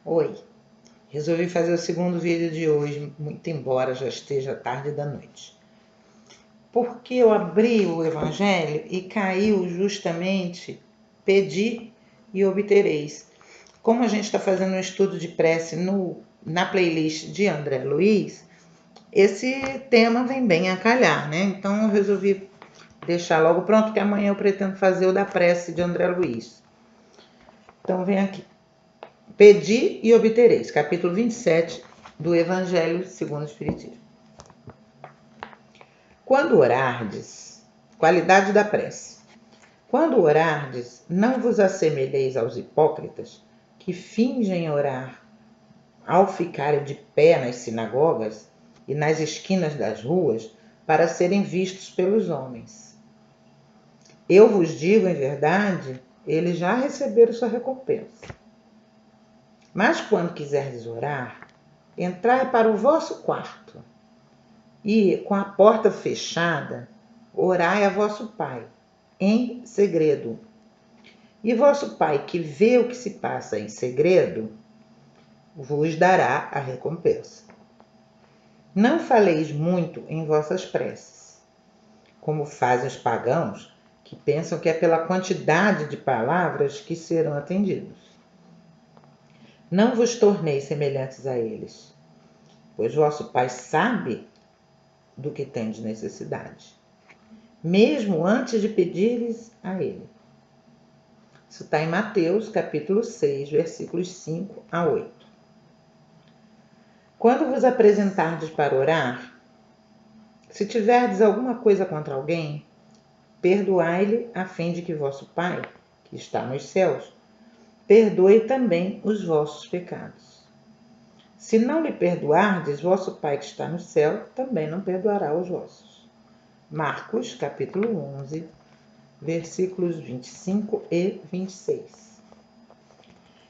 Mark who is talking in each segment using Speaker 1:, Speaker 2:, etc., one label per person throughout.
Speaker 1: Oi, resolvi fazer o segundo vídeo de hoje, muito embora já esteja tarde da noite. Porque eu abri o Evangelho e caiu justamente pedi e obtereis. Como a gente está fazendo um estudo de prece na playlist de André Luiz, esse tema vem bem a calhar, né? Então eu resolvi deixar logo pronto, que amanhã eu pretendo fazer o da prece de André Luiz. Então vem aqui. Pedi e obtereis, capítulo 27 do Evangelho segundo o Espiritismo. Quando orardes, qualidade da prece. Quando orardes, não vos assemelheis aos hipócritas, que fingem orar ao ficarem de pé nas sinagogas e nas esquinas das ruas, para serem vistos pelos homens. Eu vos digo em verdade, eles já receberam sua recompensa. Mas quando quiserdes orar, entrai para o vosso quarto e, com a porta fechada, orai a vosso Pai, em segredo. E vosso Pai, que vê o que se passa em segredo, vos dará a recompensa. Não faleis muito em vossas preces, como fazem os pagãos, que pensam que é pela quantidade de palavras que serão atendidos. Não vos torneis semelhantes a eles, pois vosso Pai sabe do que tendes necessidade, mesmo antes de pedires a ele. Isso está em Mateus, capítulo 6, versículos 5 a 8. Quando vos apresentardes para orar, se tiverdes alguma coisa contra alguém, perdoai-lhe, a fim de que vosso Pai, que está nos céus, perdoe também os vossos pecados. Se não lhe perdoardes, vosso Pai que está no céu também não perdoará os vossos. Marcos, capítulo 11, versículos 25 e 26.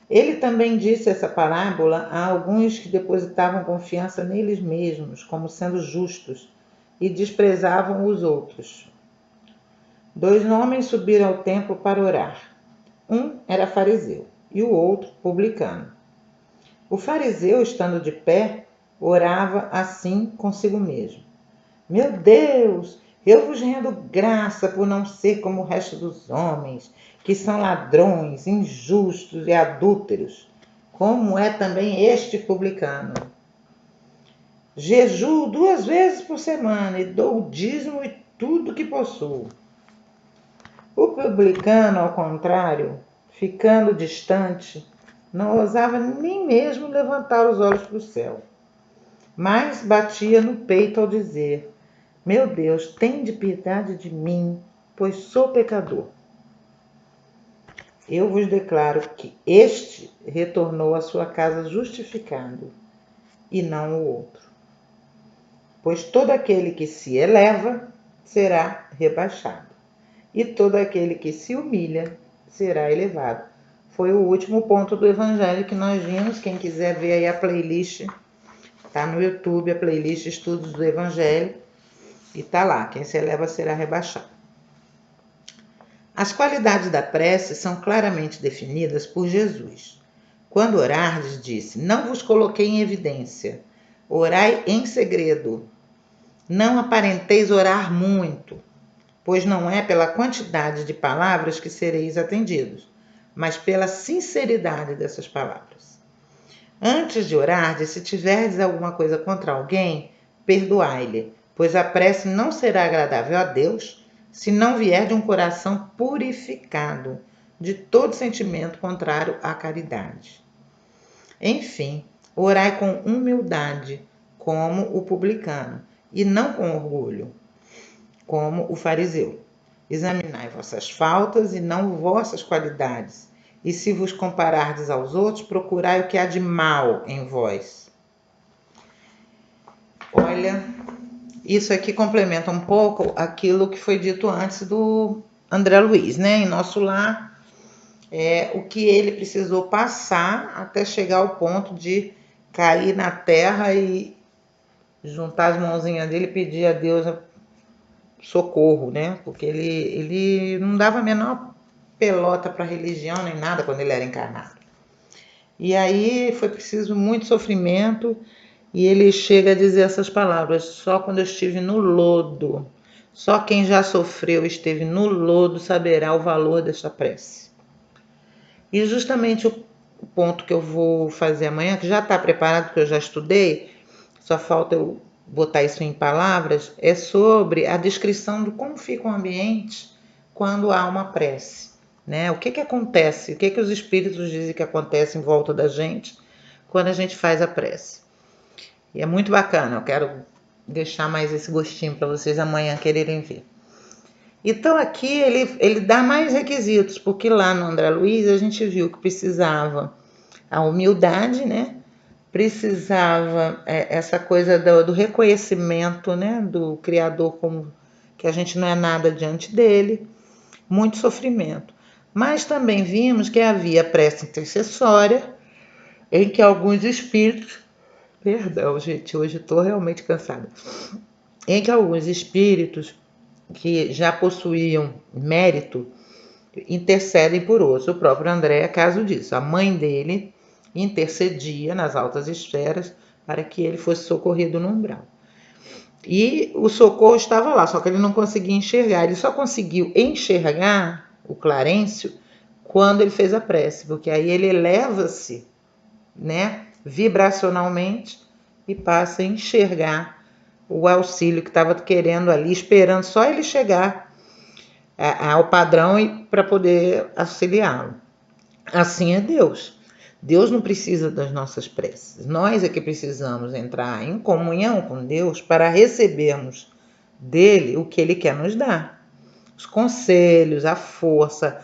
Speaker 1: Ele também disse essa parábola a alguns que depositavam confiança neles mesmos, como sendo justos, e desprezavam os outros. 2 homens subiram ao templo para orar. Um era fariseu e o outro publicano. O fariseu, estando de pé, orava assim consigo mesmo: Meu Deus, eu vos rendo graça por não ser como o resto dos homens, que são ladrões, injustos e adúlteros, como é também este publicano. Jejuo 2 vezes por semana e dou o dízimo e tudo que possuo. O publicano, ao contrário, ficando distante, não ousava nem mesmo levantar os olhos para o céu, mas batia no peito ao dizer: Meu Deus, tende piedade de mim, pois sou pecador. Eu vos declaro que este retornou à sua casa justificado, e não o outro. Pois todo aquele que se eleva será rebaixado, e todo aquele que se humilha será elevado. Foi o último ponto do Evangelho que nós vimos. Quem quiser ver aí a playlist, tá no YouTube, a playlist Estudos do Evangelho, e tá lá, quem se eleva será rebaixado. As qualidades da prece são claramente definidas por Jesus. Quando orardes, disse: Não vos coloquei em evidência, orai em segredo. Não aparenteis orar muito, pois não é pela quantidade de palavras que sereis atendidos, mas pela sinceridade dessas palavras. Antes de orardes, se tiverdes alguma coisa contra alguém, perdoai-lhe, pois a prece não será agradável a Deus se não vier de um coração purificado de todo sentimento contrário à caridade. Enfim, orai com humildade, como o publicano, e não com orgulho, como o fariseu. Examinai vossas faltas e não vossas qualidades, e se vos comparardes aos outros, procurai o que há de mal em vós. Olha, isso aqui complementa um pouco aquilo que foi dito antes do André Luiz, né? Em Nosso Lar, o que ele precisou passar até chegar ao ponto de cair na terra e juntar as mãozinhas dele e pedir a Deus socorro, né? Porque ele não dava a menor pelota para religião nem nada quando ele era encarnado. E aí foi preciso muito sofrimento, e ele chega a dizer essas palavras: só quando eu estive no lodo, só quem já sofreu, esteve no lodo, saberá o valor desta prece. E justamente o ponto que eu vou fazer amanhã, que já está preparado, que eu já estudei, só falta eu botar isso em palavras, é sobre a descrição de como fica o ambiente quando há uma prece. Né? O que acontece? O que os espíritos dizem que acontece em volta da gente quando a gente faz a prece? E é muito bacana, eu quero deixar mais esse gostinho para vocês amanhã quererem ver. Então aqui ele dá mais requisitos, porque lá no André Luiz a gente viu que precisava a humildade, né? Precisava essa coisa do reconhecimento, né? Do Criador, como que a gente não é nada diante dele, muito sofrimento. Mas também vimos que havia prece intercessória, em que alguns espíritos, perdão gente, hoje estou realmente cansada, em que alguns espíritos que já possuíam mérito intercedem por outros. O próprio André é caso disso. A mãe dele intercedia nas altas esferas para que ele fosse socorrido no umbral. E o socorro estava lá, só que ele não conseguia enxergar. Ele só conseguiu enxergar o Clarencio quando ele fez a prece, porque aí ele eleva-se, né, vibracionalmente e passa a enxergar o auxílio que estava querendo ali, esperando só ele chegar ao padrão para poder auxiliá-lo. Assim é Deus. Deus não precisa das nossas preces. Nós é que precisamos entrar em comunhão com Deus para recebermos dele o que ele quer nos dar. Os conselhos, a força,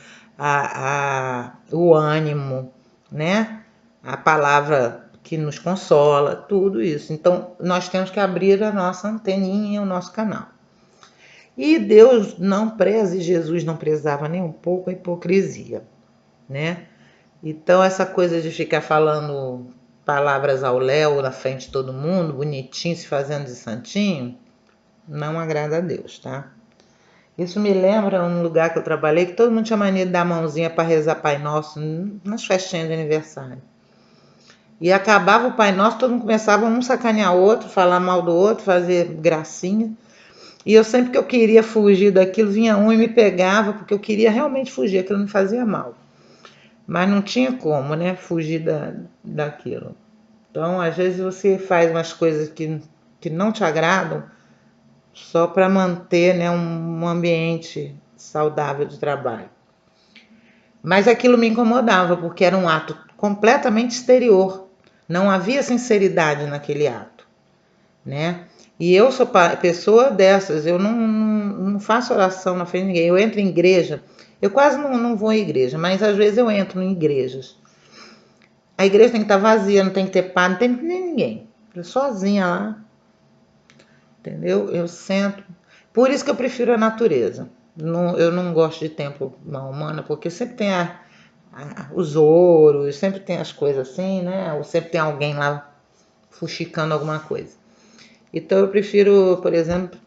Speaker 1: o ânimo, né? A palavra que nos consola, tudo isso. Então, nós temos que abrir a nossa anteninha, o nosso canal. E Deus não preza, e Jesus não prezava nem um pouco a hipocrisia, né? Então, essa coisa de ficar falando palavras ao léu na frente de todo mundo, bonitinho, se fazendo de santinho, não agrada a Deus, tá? Isso me lembra um lugar que eu trabalhei, que todo mundo tinha mania de dar a mãozinha para rezar Pai Nosso nas festinhas de aniversário. E acabava o Pai Nosso, todo mundo começava um sacanear o outro, falar mal do outro, fazer gracinha. E eu sempre que eu queria fugir daquilo, vinha um e me pegava, porque eu queria realmente fugir, aquilo me fazia mal. Mas não tinha como, né, fugir daquilo. Então, às vezes você faz umas coisas que não te agradam só para manter, né, um ambiente saudável de trabalho. Mas aquilo me incomodava, porque era um ato completamente exterior. Não havia sinceridade naquele ato, né? E eu sou pessoa dessas, eu não faço oração na frente de ninguém. Eu entro em igreja, eu quase não vou em igreja, mas às vezes eu entro em igrejas. A igreja tem que estar vazia, não tem que ter padre, não tem que ter ninguém. Eu sozinha lá, entendeu? Eu sento. Por isso que eu prefiro a natureza. Eu não gosto de templo humana, porque sempre tem os ouros, sempre tem as coisas assim, né? Ou sempre tem alguém lá fuxicando alguma coisa. Então eu prefiro, por exemplo,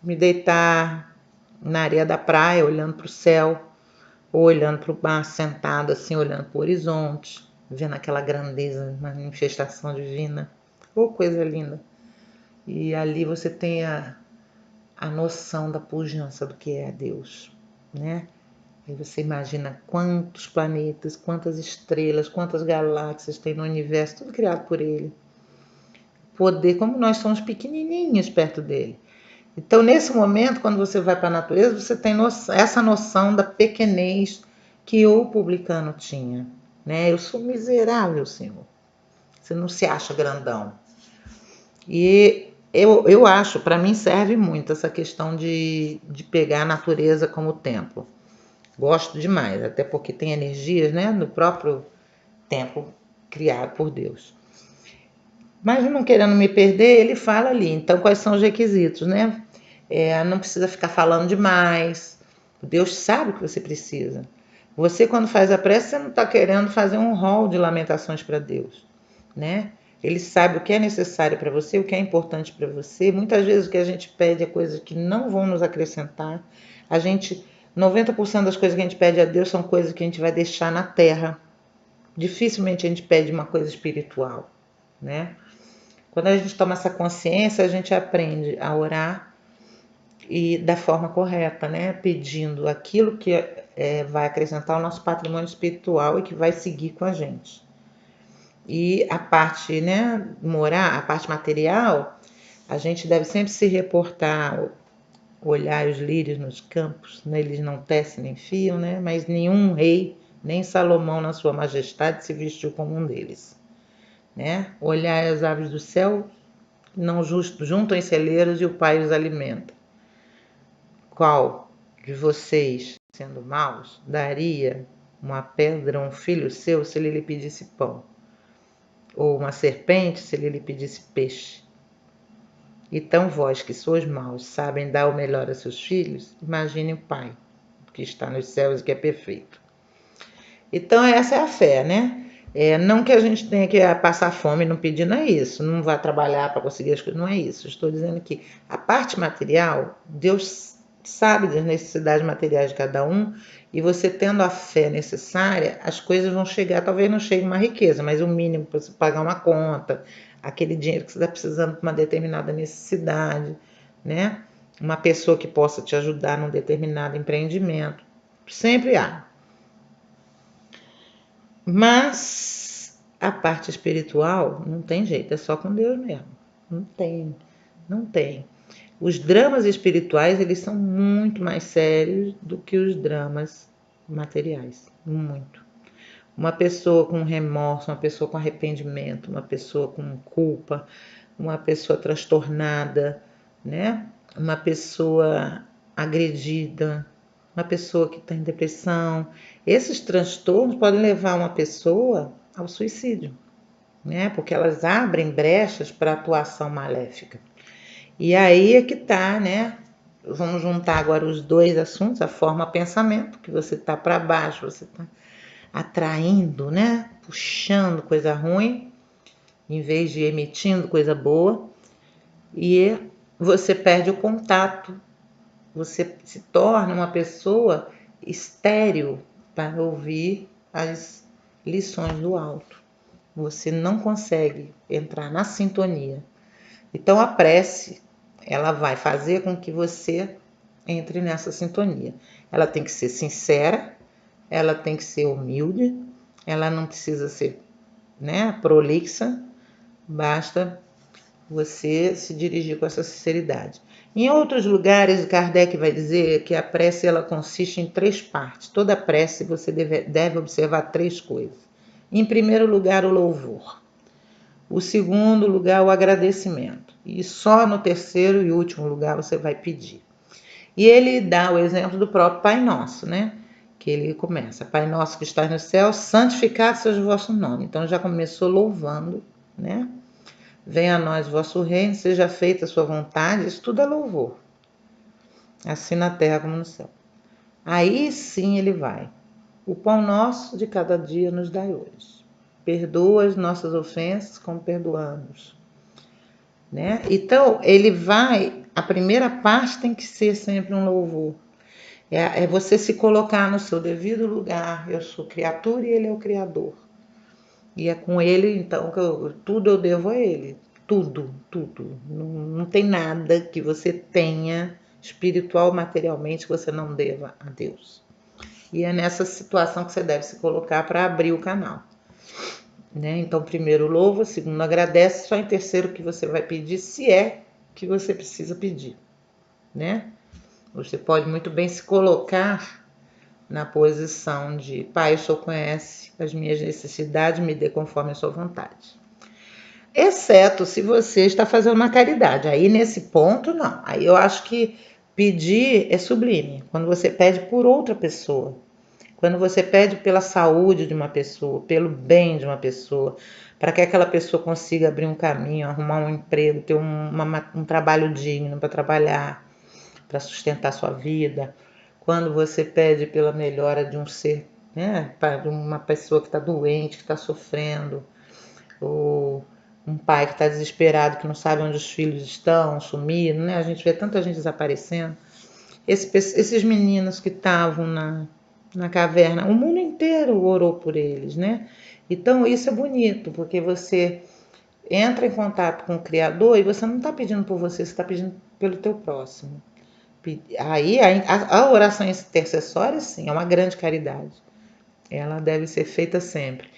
Speaker 1: me deitar na areia da praia, olhando para o céu, ou olhando para o mar, sentado assim, olhando para o horizonte, vendo aquela grandeza, manifestação divina. Oh, coisa linda. E ali você tem a noção da pujança do que é Deus, né? Aí você imagina quantos planetas, quantas estrelas, quantas galáxias tem no universo, tudo criado por ele. Poder, como nós somos pequenininhos perto dele. Então, nesse momento, quando você vai para a natureza, você tem essa noção da pequenez que o publicano tinha, né? Eu sou miserável, Senhor. Você não se acha grandão. E eu acho, para mim serve muito essa questão de pegar a natureza como templo. Gosto demais, até porque tem energias, né, do próprio templo criado por Deus. Mas não querendo me perder, ele fala ali, então quais são os requisitos, né? Não precisa ficar falando demais. Deus sabe o que você precisa. Você, quando faz a prece, você não está querendo fazer um rol de lamentações para Deus, né? Ele sabe o que é necessário para você, o que é importante para você. Muitas vezes o que a gente pede é coisas que não vão nos acrescentar. 90% das coisas que a gente pede a Deus são coisas que a gente vai deixar na terra, dificilmente a gente pede uma coisa espiritual, né? Quando a gente toma essa consciência, a gente aprende a orar e da forma correta, né? Pedindo aquilo que vai acrescentar ao nosso patrimônio espiritual e que vai seguir com a gente. E a parte, né, a parte material, a gente deve sempre se reportar, olhar os lírios nos campos, né? Eles não tecem nem fiam, né? Mas nenhum rei, nem Salomão na sua majestade se vestiu como um deles, né? Olhar as aves do céu, não juntam em celeiros e o Pai os alimenta. Qual de vocês, sendo maus, daria uma pedra a um filho seu se ele lhe pedisse pão? Ou uma serpente se ele lhe pedisse peixe? Então vós, que sois maus, sabem dar o melhor a seus filhos? Imagine o Pai, que está nos céus e que é perfeito. Então essa é a fé, né? Não que a gente tenha que passar fome e não pedir, não é isso. Não vai trabalhar para conseguir as coisas, não é isso. Estou dizendo que a parte material, Deus sabe das necessidades materiais de cada um, e você tendo a fé necessária, as coisas vão chegar. Talvez não chegue uma riqueza, mas o mínimo para você pagar uma conta, aquele dinheiro que você está precisando para uma determinada necessidade, né? Uma pessoa que possa te ajudar num determinado empreendimento. Sempre há. Mas a parte espiritual não tem jeito, é só com Deus mesmo. Não tem. Os dramas espirituais, eles são muito mais sérios do que os dramas materiais, muito. Uma pessoa com remorso, uma pessoa com arrependimento, uma pessoa com culpa, uma pessoa transtornada, né? Uma pessoa agredida, uma pessoa que está em depressão. Esses transtornos podem levar uma pessoa ao suicídio, né? Porque elas abrem brechas para atuação maléfica. E aí é que tá, né? Vamos juntar agora os dois assuntos, a forma pensamento, que você tá para baixo, você tá atraindo, né? Puxando coisa ruim, em vez de emitindo coisa boa. E você perde o contato, você se torna uma pessoa estéril para ouvir as lições do alto. Você não consegue entrar na sintonia. Então a prece, ela vai fazer com que você entre nessa sintonia. Ela tem que ser sincera, ela tem que ser humilde, ela não precisa ser, né, prolixa, basta você se dirigir com essa sinceridade. Em outros lugares, Kardec vai dizer que a prece ela consiste em 3 partes. Toda prece você deve observar 3 coisas. Em primeiro lugar, o louvor. O segundo lugar, o agradecimento. E só no terceiro e último lugar você vai pedir. E ele dá o exemplo do próprio Pai Nosso, né? Que ele começa, Pai Nosso que estás no céu, santificado seja o vosso nome. Então já começou louvando, né? Venha a nós o vosso reino, seja feita a sua vontade, isso tudo é louvor. Assim na terra como no céu. Aí sim ele vai. O pão nosso de cada dia nos dai hoje. Perdoa as nossas ofensas como perdoamos. Né? Então, ele vai, a primeira parte tem que ser sempre um louvor. É você se colocar no seu devido lugar. Eu sou criatura e ele é o Criador. E é com ele, então, que tudo eu devo a ele. Tudo. Não tem nada que você tenha espiritual, materialmente, que você não deva a Deus. E é nessa situação que você deve se colocar para abrir o canal. Né? Então, primeiro louva, segundo agradece, só em terceiro que você vai pedir, se é que você precisa pedir. Né? Você pode muito bem se colocar na posição de Pai, o Senhor conhece as minhas necessidades, me dê conforme a sua vontade. Exceto se você está fazendo uma caridade. Aí nesse ponto, não. Aí eu acho que pedir é sublime. Quando você pede por outra pessoa. Quando você pede pela saúde de uma pessoa, pelo bem de uma pessoa, para que aquela pessoa consiga abrir um caminho, arrumar um emprego, ter um trabalho digno para trabalhar, para sustentar sua vida. Quando você pede pela melhora de um ser, né, para uma pessoa que está doente, que está sofrendo, ou um pai que está desesperado, que não sabe onde os filhos estão, sumiram, né? A gente vê tanta gente desaparecendo. Esses meninos que estavam na caverna. O mundo inteiro orou por eles, né? Então isso é bonito, porque você entra em contato com o Criador e você não está pedindo por você está pedindo pelo teu próximo. Aí a oração intercessória, sim, é uma grande caridade. Ela deve ser feita sempre.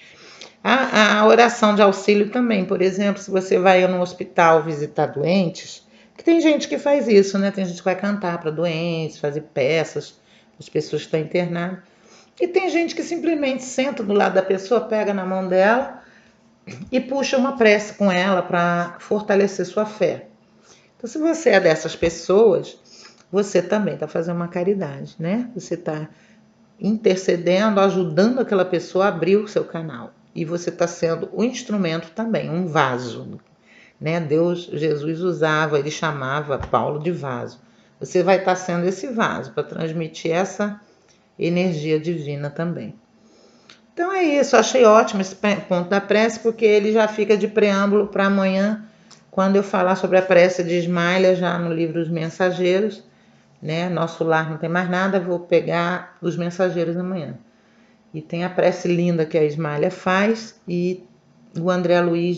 Speaker 1: A oração de auxílio também, por exemplo, se você vai no hospital visitar doentes, que tem gente que faz isso, né? Tem gente que vai cantar para doentes, fazer peças, as pessoas que estão internadas. E tem gente que simplesmente senta do lado da pessoa, pega na mão dela e puxa uma prece com ela para fortalecer sua fé. Então, se você é dessas pessoas, você também está fazendo uma caridade, né? Você está intercedendo, ajudando aquela pessoa a abrir o seu canal. E você está sendo o instrumento também, um vaso, né? Jesus usava, ele chamava Paulo de vaso. Você vai estar sendo esse vaso para transmitir essa energia divina também. Então é isso, eu achei ótimo esse ponto da prece, porque ele já fica de preâmbulo para amanhã, quando eu falar sobre a prece de Ismaila, já no livro Os Mensageiros, né? Nosso Lar Não Tem Mais Nada, vou pegar Os Mensageiros amanhã. E tem a prece linda que a Ismaila faz e o André Luiz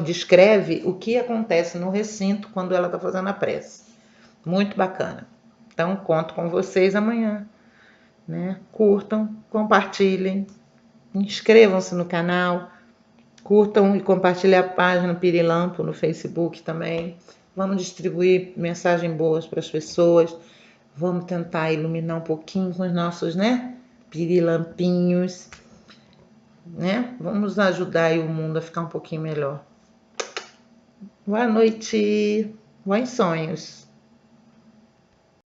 Speaker 1: descreve o que acontece no recinto quando ela está fazendo a prece. Muito bacana. Então, conto com vocês amanhã, né? Curtam, compartilhem, inscrevam-se no canal, curtam e compartilhem a página Pirilampo no Facebook também. Vamos distribuir mensagens boas para as pessoas. Vamos tentar iluminar um pouquinho com os nossos, né? Pirilampinhos, né? Vamos ajudar aí o mundo a ficar um pouquinho melhor. Boa noite, bons sonhos.